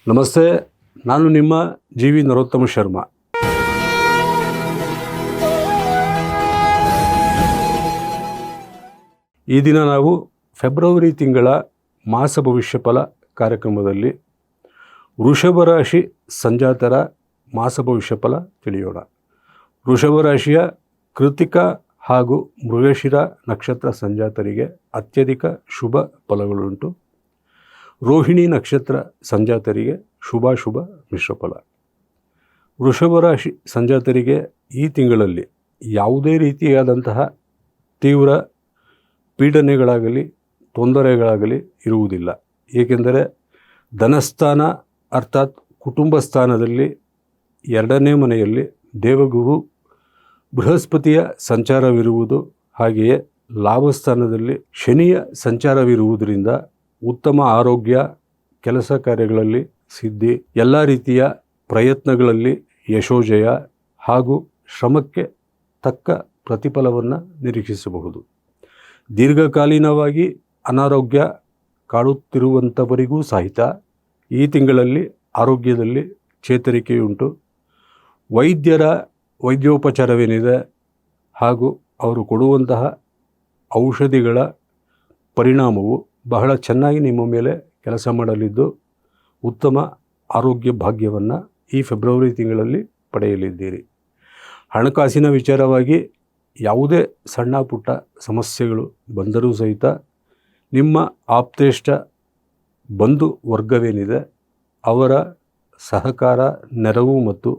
ನಮಸ್ತೆ, ನಾನು ನಿಮ್ಮ ಜಿ.ವಿ. ನರೋತ್ತಮ ಶರ್ಮಾ. ಈ ದಿನ ನಾವು ಫೆಬ್ರವರಿ ತಿಂಗಳ ಮಾಸ ಭವಿಷ್ಯ ಫಲ ಕಾರ್ಯಕ್ರಮದಲ್ಲಿ ವೃಷಭ ರಾಶಿ ಸಂಜಾತರ ಮಾಸ ಭವಿಷ್ಯ ಫಲ ತಿಳಿಯೋಣ. ವೃಷಭ ರಾಶಿಯ ಕೃತಿಕ ಹಾಗೂ ಮೃಗಶಿರ ನಕ್ಷತ್ರ ಸಂಜಾತರಿಗೆ ಅತ್ಯಧಿಕ ಶುಭ ಫಲಗಳುಂಟು. ರೋಹಿಣಿ ನಕ್ಷತ್ರ ಸಂಜಾತರಿಗೆ ಶುಭಾಶುಭ ಮಿಶ್ರ ಫಲ. ವೃಷಭ ರಾಶಿ ಸಂಜಾತರಿಗೆ ಈ ತಿಂಗಳಲ್ಲಿ ಯಾವುದೇ ರೀತಿಯಾದಂತಹ ತೀವ್ರ ಪೀಡನೆಗಳಾಗಲಿ ತೊಂದರೆಗಳಾಗಲಿ ಇರುವುದಿಲ್ಲ. ಏಕೆಂದರೆ ಧನಸ್ಥಾನ ಅರ್ಥಾತ್ ಕುಟುಂಬ ಸ್ಥಾನದಲ್ಲಿ 2ನೇ ಮನೆಯಲ್ಲಿ ದೇವಗುರು ಬೃಹಸ್ಪತಿಯ ಸಂಚಾರವಿರುವುದು, ಹಾಗೆಯೇ ಲಾಭಸ್ಥಾನದಲ್ಲಿ ಶನಿಯ ಸಂಚಾರವಿರುವುದರಿಂದ ಉತ್ತಮ ಆರೋಗ್ಯ, ಕೆಲಸ ಕಾರ್ಯಗಳಲ್ಲಿ ಸಿದ್ಧಿ, ಎಲ್ಲ ರೀತಿಯ ಪ್ರಯತ್ನಗಳಲ್ಲಿ ಯಶೋಜಯ ಹಾಗೂ ಶ್ರಮಕ್ಕೆ ತಕ್ಕ ಪ್ರತಿಫಲವನ್ನು ನಿರೀಕ್ಷಿಸಬಹುದು. ದೀರ್ಘಕಾಲೀನವಾಗಿ ಅನಾರೋಗ್ಯ ಕಾಡುತ್ತಿರುವಂಥವರಿಗೂ ಸಹಿತ ಈ ತಿಂಗಳಲ್ಲಿ ಆರೋಗ್ಯದಲ್ಲಿ ಚೇತರಿಕೆಯುಂಟು. ವೈದ್ಯರ ವೈದ್ಯೋಪಚಾರವೇನಿದೆ ಹಾಗೂ ಅವರು ಕೊಡುವಂತಹ ಔಷಧಿಗಳ ಪರಿಣಾಮವು ಬಹಳ ಚೆನ್ನಾಗಿ ನಿಮ್ಮ ಮೇಲೆ ಕೆಲಸ ಮಾಡಲಿದ್ದು ಉತ್ತಮ ಆರೋಗ್ಯ ಭಾಗ್ಯವನ್ನು ಈ ಫೆಬ್ರವರಿ ತಿಂಗಳಲ್ಲಿ ಪಡೆಯಲಿದ್ದೀರಿ. ಹಣಕಾಸಿನ ವಿಚಾರವಾಗಿ ಯಾವುದೇ ಸಣ್ಣ ಪುಟ್ಟ ಸಮಸ್ಯೆಗಳು ಬಂದರೂ ಸಹಿತ ನಿಮ್ಮ ಆಪ್ತೇಷ್ಟ ಬಂಧು ವರ್ಗವೇನಿದೆ ಅವರ ಸಹಕಾರ, ನೆರವು ಮತ್ತು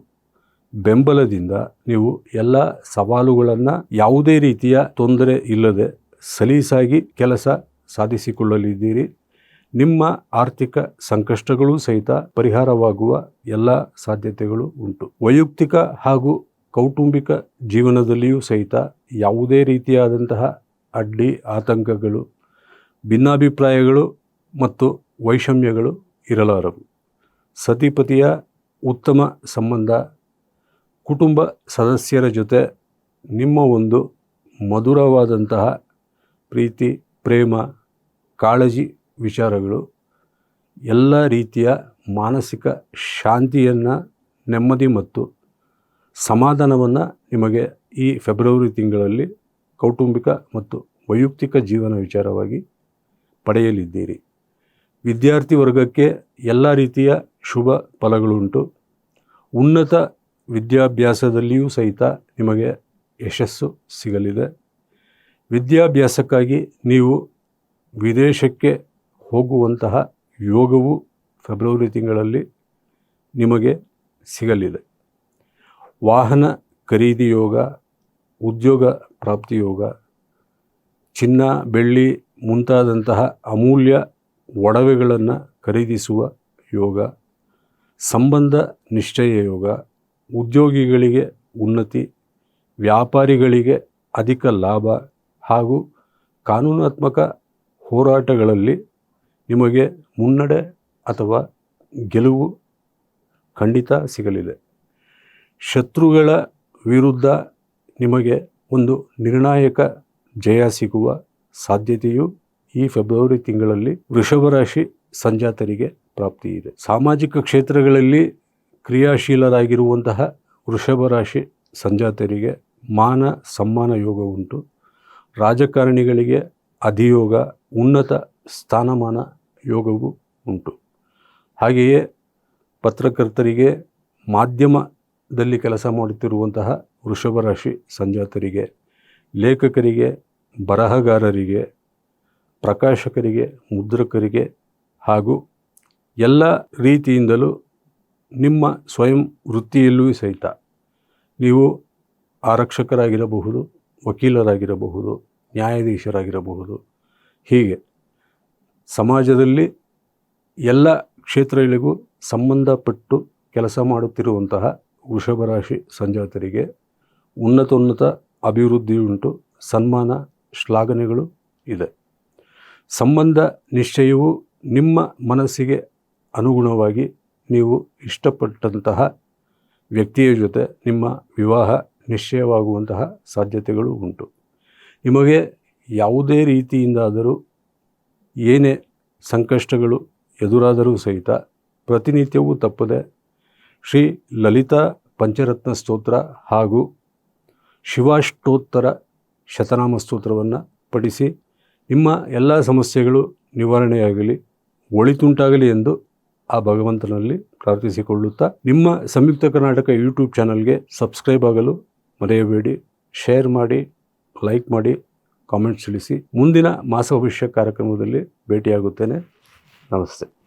ಬೆಂಬಲದಿಂದ ನೀವು ಎಲ್ಲ ಸವಾಲುಗಳನ್ನು ಯಾವುದೇ ರೀತಿಯ ತೊಂದರೆ ಇಲ್ಲದೆ ಸಲೀಸಾಗಿ ಕೆಲಸ ಸಾಧಿಸಿಕೊಳ್ಳಲಿದ್ದೀರಿ. ನಿಮ್ಮ ಆರ್ಥಿಕ ಸಂಕಷ್ಟಗಳು ಸಹಿತ ಪರಿಹಾರವಾಗುವ ಎಲ್ಲ ಸಾಧ್ಯತೆಗಳು ಉಂಟು. ವೈಯಕ್ತಿಕ ಹಾಗೂ ಕೌಟುಂಬಿಕ ಜೀವನದಲ್ಲಿಯೂ ಸಹಿತ ಯಾವುದೇ ರೀತಿಯಾದಂತಹ ಅಡ್ಡಿ ಆತಂಕಗಳು, ಭಿನ್ನಾಭಿಪ್ರಾಯಗಳು ಮತ್ತು ವೈಷಮ್ಯಗಳು ಇರಲಾರವು. ಸತಿಪತಿಯ ಉತ್ತಮ ಸಂಬಂಧ, ಕುಟುಂಬ ಸದಸ್ಯರ ಜೊತೆ ನಿಮ್ಮ ಒಂದು ಮಧುರವಾದಂತಹ ಪ್ರೀತಿ, ಪ್ರೇಮ, ಕಾಳಜಿ ವಿಚಾರಗಳು ಎಲ್ಲ ರೀತಿಯ ಮಾನಸಿಕ ಶಾಂತಿಯನ್ನು, ನೆಮ್ಮದಿ ಮತ್ತು ಸಮಾಧಾನವನ್ನು ನಿಮಗೆ ಈ ಫೆಬ್ರವರಿ ತಿಂಗಳಲ್ಲಿ ಕೌಟುಂಬಿಕ ಮತ್ತು ವೈಯಕ್ತಿಕ ಜೀವನ ವಿಚಾರವಾಗಿ ಪಡೆಯಲಿದ್ದೀರಿ. ವಿದ್ಯಾರ್ಥಿ ವರ್ಗಕ್ಕೆ ಎಲ್ಲ ರೀತಿಯ ಶುಭ ಫಲಗಳುಂಟು. ಉನ್ನತ ವಿದ್ಯಾಭ್ಯಾಸದಲ್ಲಿಯೂ ಸಹಿತ ನಿಮಗೆ ಯಶಸ್ಸು ಸಿಗಲಿದೆ. ವಿದ್ಯಾಭ್ಯಾಸಕ್ಕಾಗಿ ನೀವು ವಿದೇಶಕ್ಕೆ ಹೋಗುವಂತಹ ಯೋಗವು ಫೆಬ್ರವರಿ ತಿಂಗಳಲ್ಲಿ ನಿಮಗೆ ಸಿಗಲಿದೆ. ವಾಹನ ಖರೀದಿ ಯೋಗ, ಉದ್ಯೋಗ ಪ್ರಾಪ್ತಿ ಯೋಗ, ಚಿನ್ನ, ಬೆಳ್ಳಿ ಮುಂತಾದಂತಹ ಅಮೂಲ್ಯ ಒಡವೆಗಳನ್ನು ಖರೀದಿಸುವ ಯೋಗ, ಸಂಬಂಧ ನಿಶ್ಚಯ ಯೋಗ, ಉದ್ಯೋಗಿಗಳಿಗೆ ಉನ್ನತಿ, ವ್ಯಾಪಾರಿಗಳಿಗೆ ಅಧಿಕ ಲಾಭ ಹಾಗೂ ಕಾನೂನಾತ್ಮಕ ಹೋರಾಟಗಳಲ್ಲಿ ನಿಮಗೆ ಮುನ್ನಡೆ ಅಥವಾ ಗೆಲುವು ಖಂಡಿತ ಸಿಗಲಿದೆ. ಶತ್ರುಗಳ ವಿರುದ್ಧ ನಿಮಗೆ ಒಂದು ನಿರ್ಣಾಯಕ ಜಯ ಸಿಗುವ ಸಾಧ್ಯತೆಯು ಈ ಫೆಬ್ರವರಿ ತಿಂಗಳಲ್ಲಿ ವೃಷಭ ರಾಶಿ ಸಂಜಾತರಿಗೆ ಪ್ರಾಪ್ತಿ ಇದೆ. ಸಾಮಾಜಿಕ ಕ್ಷೇತ್ರಗಳಲ್ಲಿ ಕ್ರಿಯಾಶೀಲರಾಗಿರುವಂತಹ ವೃಷಭ ರಾಶಿ ಸಂಜಾತರಿಗೆ ಮಾನ ಸಮ್ಮಾನ ಯೋಗ ಉಂಟು. ರಾಜಕಾರಣಿಗಳಿಗೆ ಅಧಿಯೋಗ, ಉನ್ನತ ಸ್ಥಾನಮಾನ ಯೋಗವು ಉಂಟು. ಹಾಗೆಯೇ ಪತ್ರಕರ್ತರಿಗೆ, ಮಾಧ್ಯಮದಲ್ಲಿ ಕೆಲಸ ಮಾಡುತ್ತಿರುವಂತಹ ವೃಷಭ ರಾಶಿ ಸಂಜಾತರಿಗೆ, ಲೇಖಕರಿಗೆ, ಬರಹಗಾರರಿಗೆ, ಪ್ರಕಾಶಕರಿಗೆ, ಮುದ್ರಕರಿಗೆ ಹಾಗೂ ಎಲ್ಲ ರೀತಿಯಿಂದಲೂ ನಿಮ್ಮ ಸ್ವಯಂ ವೃತ್ತಿಯಲ್ಲೂ ಸಹಿತ ನೀವು ಆರಕ್ಷಕರಾಗಿರಬಹುದು, ವಕೀಲರಾಗಿರಬಹುದು, ನ್ಯಾಯಾಧೀಶರಾಗಿರಬಹುದು, ಹೀಗೆ ಸಮಾಜದಲ್ಲಿ ಎಲ್ಲ ಕ್ಷೇತ್ರಗಳಿಗೂ ಸಂಬಂಧಪಟ್ಟು ಕೆಲಸ ಮಾಡುತ್ತಿರುವಂತಹ ವೃಷಭ ರಾಶಿ ಸಂಜಾತರಿಗೆ ಉನ್ನತೋನ್ನತ ಅಭಿವೃದ್ಧಿ ಉಂಟು. ಸನ್ಮಾನ, ಶ್ಲಾಘನೆಗಳು ಇದೆ. ಸಂಬಂಧ ನಿಶ್ಚಯವು ನಿಮ್ಮ ಮನಸ್ಸಿಗೆ ಅನುಗುಣವಾಗಿ ನೀವು ಇಷ್ಟಪಟ್ಟಂತಹ ವ್ಯಕ್ತಿಯ ಜೊತೆ ನಿಮ್ಮ ವಿವಾಹ ನಿಶ್ಚಯವಾಗುವಂತಹ ಸಾಧ್ಯತೆಗಳು ಉಂಟು. ನಿಮಗೆ ಯಾವುದೇ ರೀತಿಯಿಂದಾದರೂ ಏನೇ ಸಂಕಷ್ಟಗಳು ಎದುರಾದರೂ ಸಹಿತ ಪ್ರತಿನಿತ್ಯವೂ ತಪ್ಪದೆ ಶ್ರೀ ಲಲಿತಾ ಪಂಚರತ್ನ ಸ್ತೋತ್ರ ಹಾಗೂ ಶಿವಾಷ್ಟೋತ್ತರ ಶತನಾಮ ಸ್ತೋತ್ರವನ್ನು ಪಠಿಸಿ ನಿಮ್ಮ ಎಲ್ಲ ಸಮಸ್ಯೆಗಳು ನಿವಾರಣೆಯಾಗಲಿ, ಒಳಿತುಂಟಾಗಲಿ ಎಂದು ಆ ಭಗವಂತನಲ್ಲಿ ಪ್ರಾರ್ಥಿಸಿಕೊಳ್ಳುತ್ತಾ ನಿಮ್ಮ ಸಂಯುಕ್ತ ಕರ್ನಾಟಕ ಯೂಟ್ಯೂಬ್ ಚಾನಲ್ಗೆ ಸಬ್ಸ್ಕ್ರೈಬ್ ಆಗಲು ಮರೆಯಬೇಡಿ. ಶೇರ್ ಮಾಡಿ, ಲೈಕ್ ಮಾಡಿ, ಕಾಮೆಂಟ್ಸ್ ತಿಳಿಸಿ. ಮುಂದಿನ ಮಾಸ ಭವಿಷ್ಯ ಕಾರ್ಯಕ್ರಮದಲ್ಲಿ ಭೇಟಿಯಾಗುತ್ತೇನೆ. ನಮಸ್ತೆ.